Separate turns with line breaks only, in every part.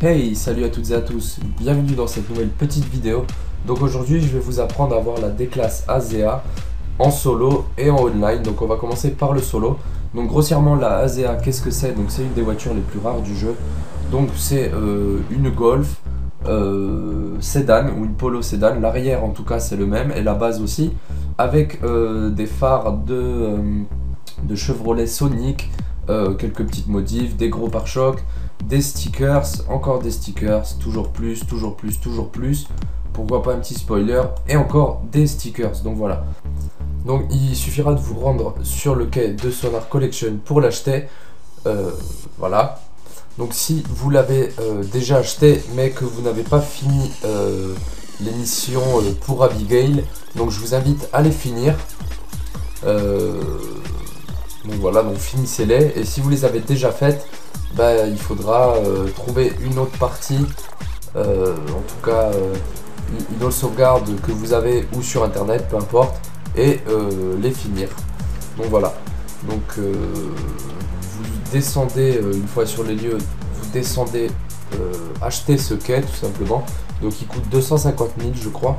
Hey, salut à toutes et à tous, bienvenue dans cette nouvelle petite vidéo. Donc aujourd'hui je vais vous apprendre à avoir la D-classe ASEA en solo et en online. Donc on va commencer par le solo. Donc grossièrement la ASEA, qu'est-ce que c'est? Donc c'est une des voitures les plus rares du jeu. Donc c'est une Golf sédan ou une Polo sédan. L'arrière en tout cas c'est le même et la base aussi. Avec des phares de Chevrolet Sonic, quelques petites modifs, des gros pare-chocs, des stickers, encore des stickers, toujours plus, toujours plus, toujours plus. Pourquoi pas un petit spoiler et encore des stickers. Donc voilà. Donc il suffira de vous rendre sur le quai de Sonar Collection pour l'acheter. Voilà. Donc si vous l'avez déjà acheté mais que vous n'avez pas fini l'émission pour Abigail, donc je vous invite à les finir. Donc voilà, donc finissez-les. Et si vous les avez déjà faites, bah, il faudra trouver une autre partie, en tout cas une autre sauvegarde que vous avez ou sur internet, peu importe, et les finir. Donc voilà, donc vous descendez une fois sur les lieux, vous descendez acheter ce quai tout simplement. Donc il coûte 250 000 je crois,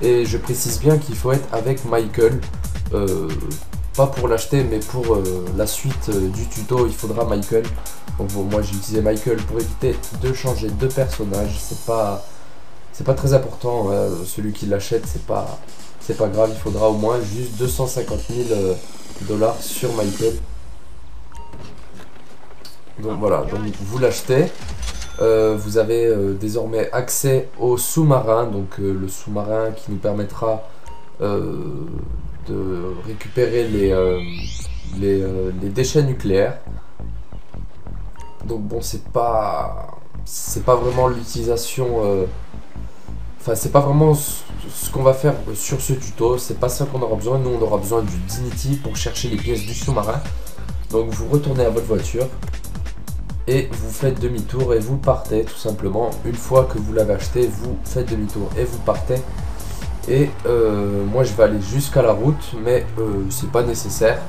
et je précise bien qu'il faut être avec Michael. Pas pour l'acheter mais pour la suite du tuto il faudra Michael. Donc bon, moi j'ai utilisé Michael pour éviter de changer de personnage. C'est pas très important, hein. Celui qui l'achète c'est pas grave, il faudra au moins juste 250 000 dollars sur Michael. Donc voilà, donc vous l'achetez. Vous avez désormais accès au sous-marin, donc le sous-marin qui nous permettra de récupérer les déchets nucléaires. Donc bon, c'est pas vraiment l'utilisation, enfin c'est pas vraiment ce qu'on va faire sur ce tuto, c'est pas ça qu'on aura besoin. Nous on aura besoin du Dignity pour chercher les pièces du sous-marin. Donc vous retournez à votre voiture et vous faites demi-tour et vous partez tout simplement. Une fois que vous l'avez acheté, vous faites demi-tour et vous partez. Et moi je vais aller jusqu'à la route, mais c'est pas nécessaire.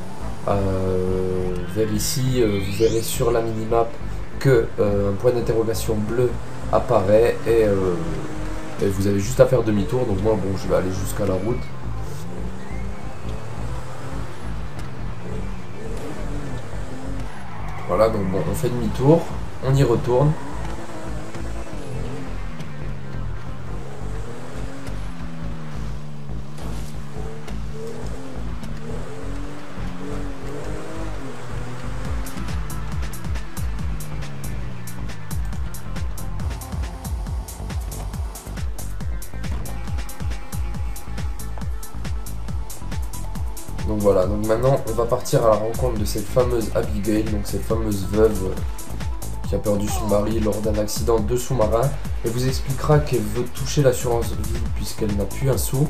Vers ici, vous verrez sur la minimap que un point d'interrogation bleu apparaît et vous avez juste à faire demi-tour. Donc moi bon, je vais aller jusqu'à la route. Voilà, donc bon, on fait demi-tour, on y retourne. Donc voilà, donc maintenant on va partir à la rencontre de cette fameuse Abigail, donc cette fameuse veuve qui a perdu son mari lors d'un accident de sous-marin. Elle vous expliquera qu'elle veut toucher l'assurance vie puisqu'elle n'a plus un sou.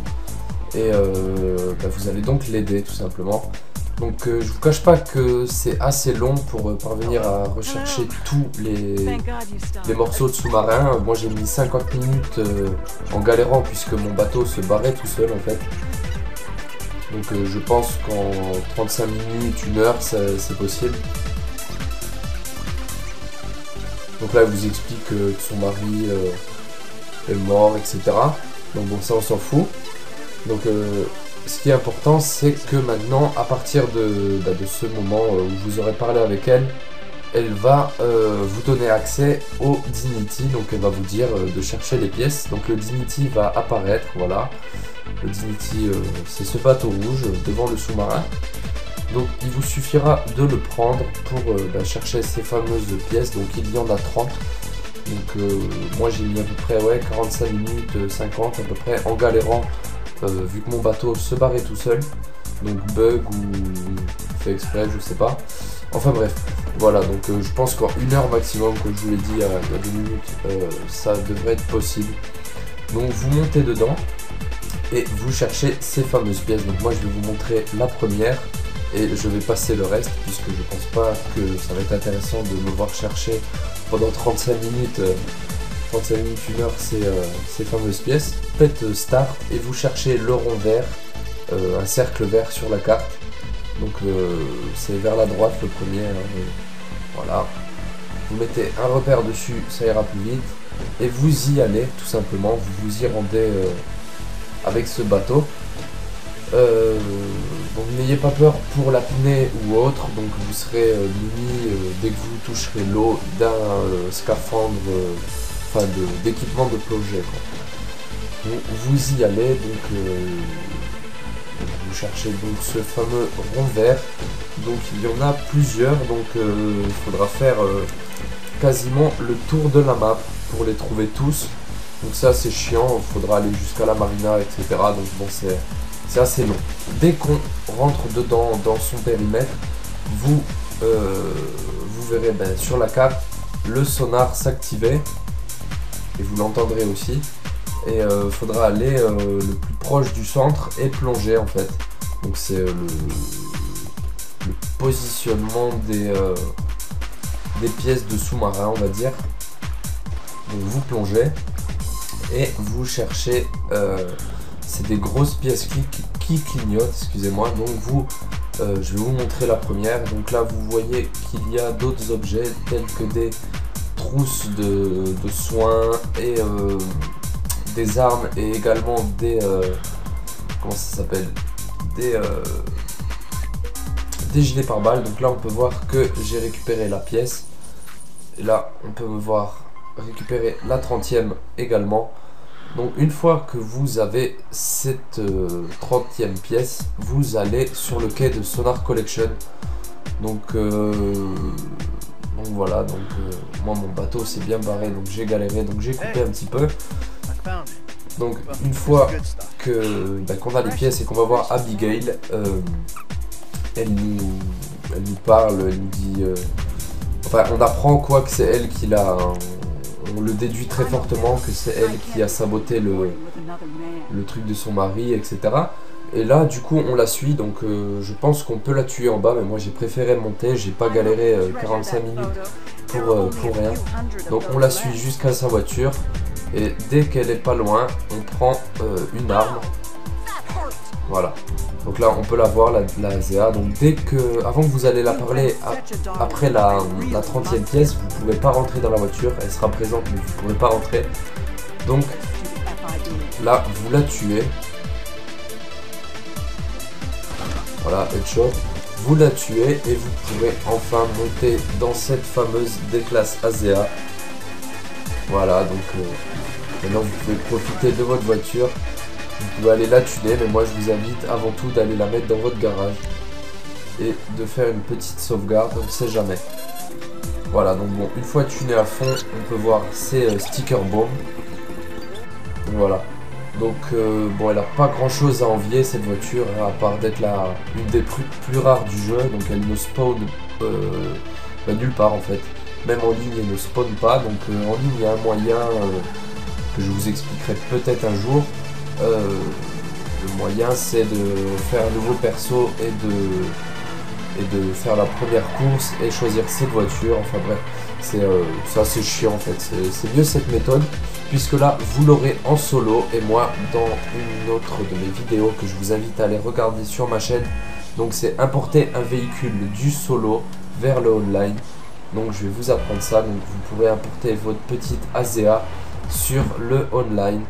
Et bah, vous allez donc l'aider tout simplement. Donc je vous cache pas que c'est assez long pour parvenir à rechercher tous les morceaux de sous-marin. Moi j'ai mis 50 minutes en galérant puisque mon bateau se barrait tout seul en fait. Donc je pense qu'en 35 minutes, 1 heure, c'est possible. Donc là, elle vous explique que son mari est mort, etc. Donc bon, ça, on s'en fout. Donc ce qui est important, c'est que maintenant, à partir de ce moment où vous aurez parlé avec elle, elle va vous donner accès au Dignity. Donc elle va vous dire de chercher les pièces. Donc le Dignity va apparaître, voilà. Le Dignity, c'est ce bateau rouge devant le sous-marin. Donc il vous suffira de le prendre pour chercher ces fameuses pièces. Donc il y en a 30. Donc moi j'ai mis à peu près 45 minutes, 50 à peu près en galérant vu que mon bateau se barrait tout seul. Donc bug ou fait exprès, je sais pas. Enfin bref, voilà, donc je pense qu'en 1 heure maximum, comme je vous l'ai dit il y a 2 minutes, ça devrait être possible. Donc vous montez dedans et vous cherchez ces fameuses pièces. Donc moi je vais vous montrer la première et je vais passer le reste puisque je pense pas que ça va être intéressant de me voir chercher pendant 35 minutes, 1 heure ces fameuses pièces. Faites start et vous cherchez le rond vert, un cercle vert sur la carte. Donc c'est vers la droite le premier, voilà. vous mettez un repère dessus, ça ira plus vite, et vous y allez tout simplement, vous vous y rendez avec ce bateau. Donc n'ayez pas peur pour l'apnée ou autre, donc vous serez muni dès que vous toucherez l'eau d'un scaphandre, d'équipement de plongée. Donc, vous y allez, donc vous cherchez donc ce fameux rond vert, donc il y en a plusieurs, donc il faudra faire quasiment le tour de la map pour les trouver tous, donc c'est assez chiant, il faudra aller jusqu'à la marina, etc. Donc bon, c'est assez long. Dès qu'on rentre dedans dans son périmètre, vous verrez sur la carte le sonar s'activer, et vous l'entendrez aussi. Et il faudra aller le plus proche du centre et plonger en fait. Donc c'est le positionnement des pièces de sous-marin, on va dire. Donc vous plongez et vous cherchez, c'est des grosses pièces qui clignotent, excusez-moi. Donc je vais vous montrer la première. Donc là vous voyez qu'il y a d'autres objets tels que des trousses de soins et des armes, et également des comment ça s'appelle, des gilets pare-balles. Donc là on peut voir que j'ai récupéré la pièce, et là on peut me voir récupérer la 30e également. Donc une fois que vous avez cette 30e pièce, vous allez sur le quai de Sonar Collection. Donc voilà, donc moi mon bateau s'est bien barré, donc j'ai galéré, donc j'ai coupé un petit peu. Donc une fois que qu'on a les pièces et qu'on va voir Abigail, elle nous parle, elle nous dit, enfin on apprend quoi que c'est elle qui l'a, on le déduit très fortement que c'est elle qui a saboté le truc de son mari, etc. Et là du coup on la suit, donc je pense qu'on peut la tuer en bas, mais moi j'ai préféré monter, j'ai pas galéré 45 minutes pour rien. Donc on la suit jusqu'à sa voiture, et dès qu'elle est pas loin, on prend une arme. Voilà. Donc là on peut la voir, la ASEA. Donc dès que, avant que vous allez la parler, après la 30e pièce, vous pouvez pas rentrer dans la voiture, elle sera présente mais vous pourrez pas rentrer. Donc là vous la tuez. Voilà, headshot. Vous la tuez et vous pourrez enfin monter dans cette fameuse D-class ASEA. Voilà, donc maintenant vous pouvez profiter de votre voiture. Vous pouvez aller la tuner, mais moi je vous invite avant tout d'aller la mettre dans votre garage et de faire une petite sauvegarde, on ne sait jamais. Voilà, donc bon, une fois tunée à fond, on peut voir ces sticker bombs. Voilà. Donc bon, elle n'a pas grand chose à envier cette voiture, hein, à part d'être une des plus rares du jeu. Donc elle ne spawn nulle part en fait. Même en ligne elle ne spawn pas. Donc en ligne il y a un moyen que je vous expliquerai peut-être un jour. Le moyen c'est de faire un nouveau perso et de faire la première course et choisir cette voiture. Enfin bref, c'est assez chiant en fait. C'est mieux cette méthode, puisque là vous l'aurez en solo, et moi dans une autre de mes vidéos que je vous invite à aller regarder sur ma chaîne. Donc c'est importer un véhicule du solo vers le online. Donc je vais vous apprendre ça. Donc vous pourrez importer votre petite ASEA sur le online.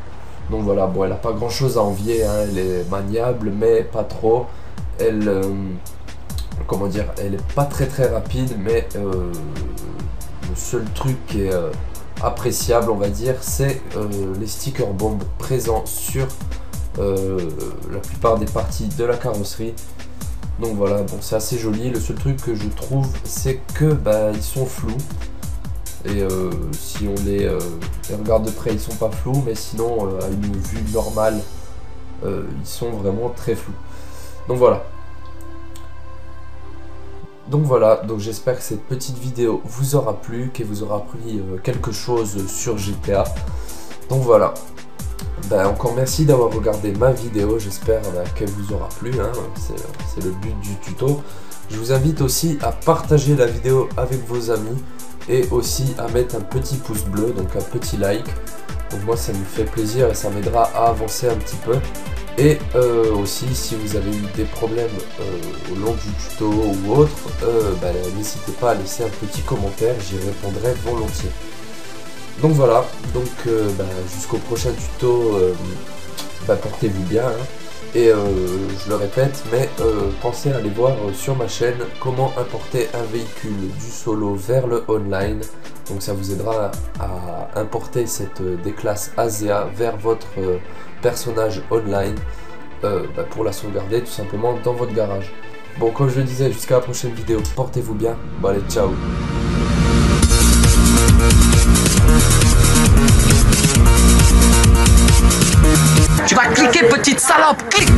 Donc voilà, bon, elle n'a pas grand chose à envier, hein, elle est maniable mais pas trop. Elle comment dire, elle est pas très rapide, mais le seul truc qui est appréciable, on va dire, c'est les sticker bombs présents sur la plupart des parties de la carrosserie. Donc voilà, bon, c'est assez joli. Le seul truc que je trouve, c'est que ils sont flous. Et si on les regarde de près, ils sont pas flous, mais sinon à une vue normale, ils sont vraiment très flous. Donc voilà. Donc j'espère que cette petite vidéo vous aura plu, qu'elle vous aura appris quelque chose sur GTA. Donc voilà. Encore merci d'avoir regardé ma vidéo, j'espère qu'elle vous aura plu, hein. C'est le but du tuto. Je vous invite aussi à partager la vidéo avec vos amis, et aussi à mettre un petit pouce bleu, donc un petit like. Donc moi ça me fait plaisir et ça m'aidera à avancer un petit peu. Et aussi, si vous avez eu des problèmes au long du tuto ou autre, n'hésitez pas à laisser un petit commentaire, j'y répondrai volontiers. Donc voilà, jusqu'au prochain tuto, portez-vous bien, hein. Et je le répète, mais pensez à aller voir sur ma chaîne comment importer un véhicule du solo vers le online. Donc ça vous aidera à importer cette déclasse ASEA vers votre personnage online pour la sauvegarder tout simplement dans votre garage. Bon, comme je le disais, jusqu'à la prochaine vidéo, portez-vous bien. Bon allez, ciao.
Tu vas cliquer, petite salope, clique.